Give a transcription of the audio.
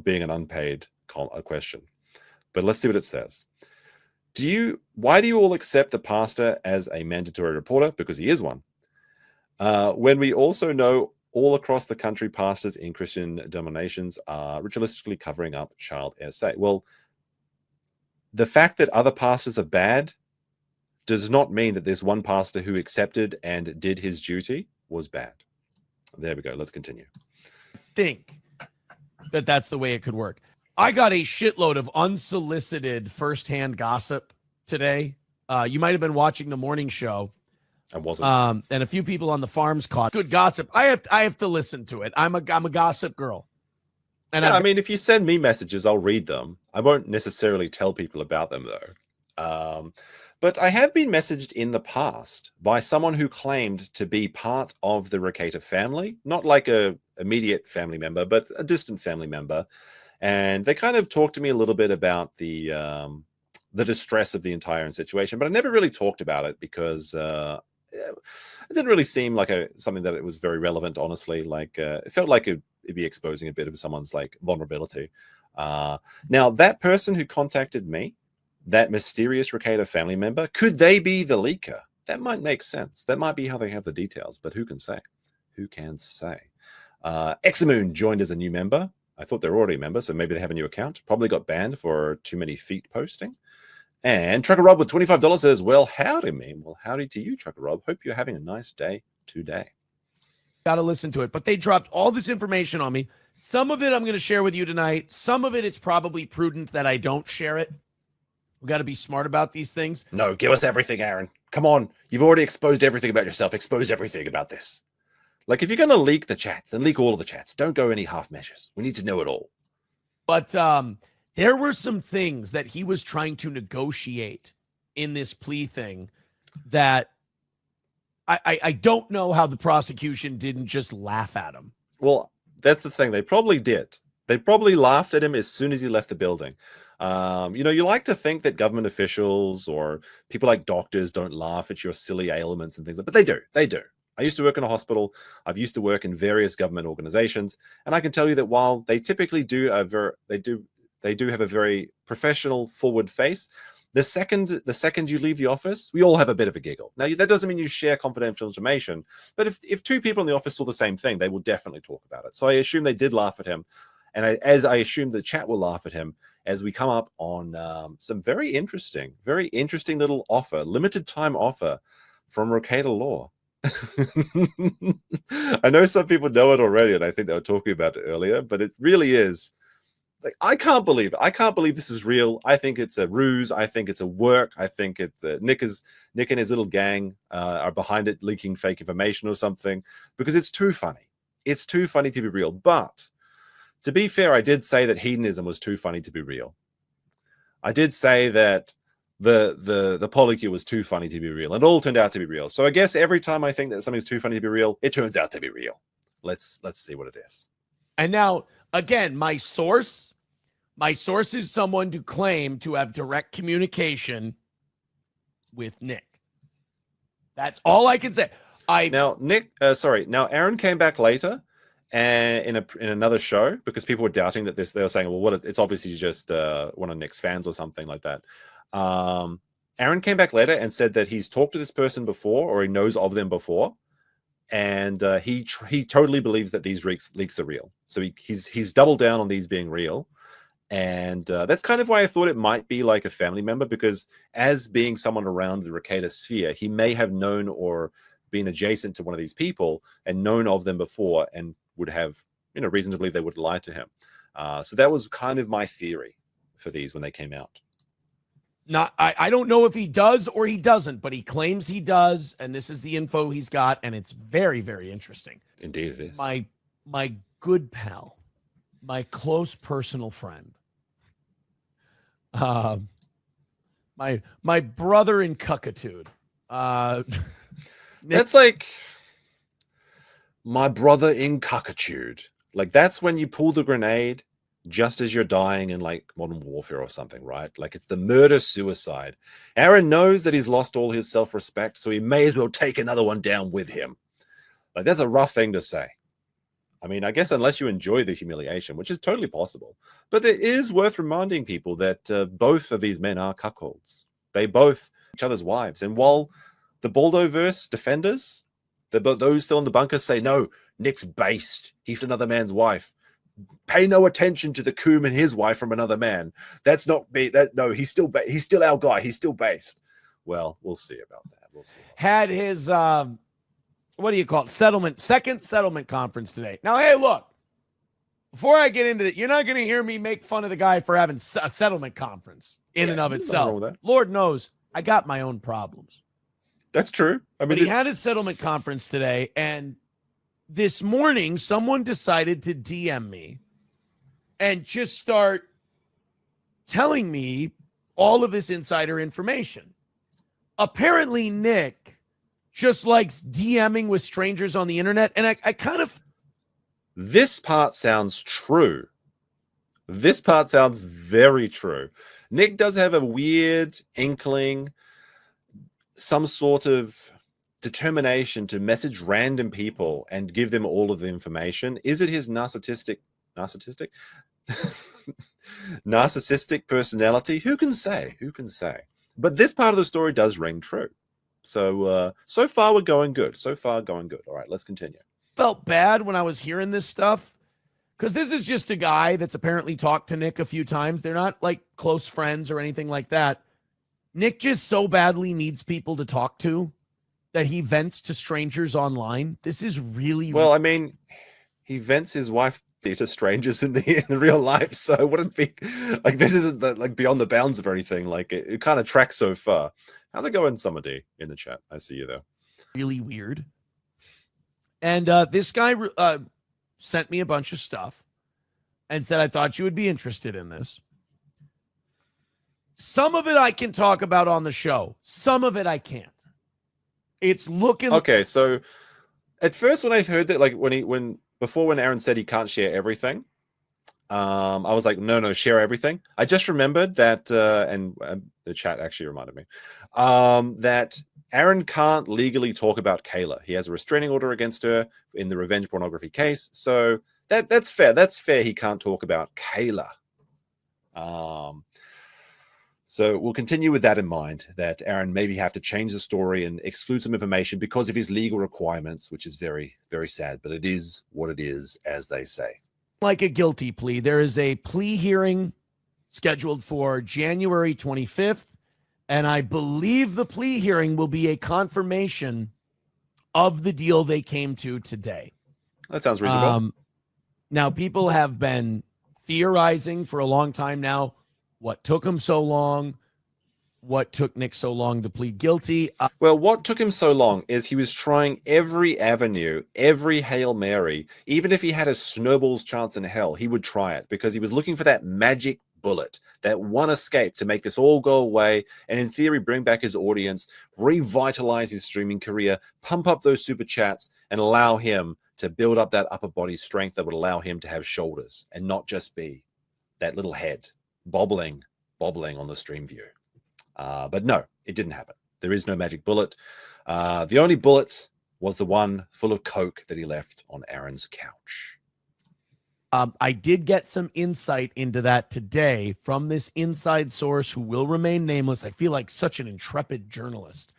being an unpaid question. But let's see what it says. Why do you all accept the pastor as a mandatory reporter? Because he is one. When we also know all across the country, pastors in Christian denominations are ritualistically covering up child SA. Well, the fact that other pastors are bad does not mean that this one pastor who accepted and did his duty was bad. There we go. Let's continue. Think that that's the way it could work. I got a shitload of unsolicited firsthand gossip today. You might have been watching the morning show. I wasn't. And a few people on the farms caught good gossip. I have to listen to it. I'm a gossip girl. And yeah, I mean, if you send me messages, I'll read them. I won't necessarily tell people about them, though. But I have been messaged in the past by someone who claimed to be part of the Ricata family, not like a immediate family member, but a distant family member. And they kind of talked to me a little bit about the distress of the entire situation, but I never really talked about it because it didn't really seem like something that it was very relevant, honestly. Like it felt like it'd be exposing a bit of someone's like vulnerability. Now, that person who contacted me, that mysterious Ricata family member, could they be the leaker? That might make sense. That might be how they have the details, but who can say? Who can say? Examoon joined as a new member. I thought they were already a member, so maybe they have a new account. Probably got banned for too many feet posting. And Trucker Rob with $25 says, well, howdy, meme. Well, howdy to you, Trucker Rob. Hope you're having a nice day today. Got to listen to it. But they dropped all this information on me. Some of it I'm going to share with you tonight. Some of it, it's probably prudent that I don't share it. We got to be smart about these things. No, give us everything, Aaron. Come on. You've already exposed everything about yourself. Expose everything about this. Like, if you're going to leak the chats, then leak all of the chats. Don't go any half measures. We need to know it all. But there were some things that he was trying to negotiate in this plea thing that I don't know how the prosecution didn't just laugh at him. Well, that's the thing. They probably did. They probably laughed at him as soon as he left the building. You like to think that government officials or people like doctors don't laugh at your silly ailments and things, but they do. They do. I used to work in a hospital. I've used to work in various government organizations, and I can tell you that while they typically do have a very professional, forward face, the second you leave the office, we all have a bit of a giggle. Now, that doesn't mean you share confidential information, but if two people in the office saw the same thing, they will definitely talk about it. So I assume they did laugh at him, and as I assume the chat will laugh at him as we come up on some very interesting little offer, limited time offer from Ricata Law. I know some people know it already, and I think they were talking about it earlier, but it really is. Like, I can't believe it. I can't believe this is real. I think it's a ruse. I think it's a work. I think it's Nick and his little gang are behind it, leaking fake information or something, because it's too funny. It's too funny to be real. But to be fair, I did say that hedonism was too funny to be real. I did say that the polycule was too funny to be real. It all turned out to be real. So I guess every time I think that something's too funny to be real, it turns out to be real. Let's see what it is. And now, again, my source is someone to claim to have direct communication with Nick. That's all I can say. Now Aaron came back later and in another show because people were doubting that they were saying, well, it's obviously just one of Nick's fans or something like that. Aaron came back later and said that he's talked to this person before, or he knows of them before, and he totally believes that these leaks are real. So he's doubled down on these being real, and that's kind of why I thought it might be like a family member, because as being someone around the Ricata sphere, he may have known or been adjacent to one of these people and known of them before, and would have reason to believe they would lie to him. So that was kind of my theory for these when they came out. I don't know if he does or he doesn't, but he claims he does, and this is the info he's got, and it's very, very interesting. Indeed it is. My good pal, my close personal friend, my brother in cuckitude. That's like my brother in cuckitude. Like, that's when you pull the grenade just as you're dying in like Modern Warfare or something, right? Like, it's the murder-suicide. Aaron knows that he's lost all his self-respect, so he may as well take another one down with him. Like, that's a rough thing to say. I mean, I guess unless you enjoy the humiliation, which is totally possible. But it is worth reminding people that both of these men are cuckolds. They both each other's wives. And while the Baldoverse defenders, those still in the bunker, say, no, Nick's based. He's another man's wife. Pay no attention to the Coom and his wife from another man. That's not me. No, he's still our guy. He's still based. Well, we'll see about that. We'll see. Had his what do you call it? Second settlement conference today. Now, hey, look, before I get into it, you're not going to hear me make fun of the guy for having a settlement conference in and of itself. Lord knows I got my own problems. That's true. I mean, but he had a settlement conference today, and this morning someone decided to DM me and just start telling me all of this insider information. Apparently, Nick just likes DMing with strangers on the internet, and I kind of... This part sounds true. This part sounds very true. Nick does have a weird inkling, some sort of determination to message random people and give them all of the information. Is it his narcissistic personality? Who can say? But this part of the story does ring true. So so far we're going good. All right, let's continue. Felt bad when I was hearing this stuff, because this is just a guy that's apparently talked to Nick a few times. They're not like close friends or anything like that. Nick just so badly needs people to talk to that he vents to strangers online. This is really... Well, I mean, he vents his wife to strangers in the real life, so it wouldn't be like, this isn't like beyond the bounds of anything. Like it kind of tracks so far. How's it going, Summer D, in the chat? I see you there. Really weird. And this guy sent me a bunch of stuff and said, I thought you would be interested in this. Some of it I can talk about on the show. Some of it I can't. It's looking... Okay, so at first when I heard that, like when Aaron said he can't share everything, I was like, no, share everything. I just remembered that, and the chat actually reminded me, that Aaron can't legally talk about Kayla. He has a restraining order against her in the revenge pornography case. So that's fair. That's fair. He can't talk about Kayla. So we'll continue with that in mind, that Aaron maybe have to change the story and exclude some information because of his legal requirements, which is very, very sad. But it is what it is, as they say. Like a guilty plea. There is a plea hearing scheduled for January 25th. And I believe the plea hearing will be a confirmation of the deal they came to today. That sounds reasonable. Now, people have been theorizing for a long time now what took him so long, what took Nick so long to plead guilty. Well, what took him so long is he was trying every avenue, every Hail Mary. Even if he had a snowball's chance in hell, he would try it because he was looking for that magic bullet, that one escape to make this all go away and in theory bring back his audience, revitalize his streaming career, pump up those super chats, and allow him to build up that upper body strength that would allow him to have shoulders and not just be that little head bobbling on the stream view. But no, it didn't happen. There is no magic bullet. The only bullet was the one full of coke that he left on Aaron's couch. I did get some insight into that today from this inside source who will remain nameless. I feel like such an intrepid journalist.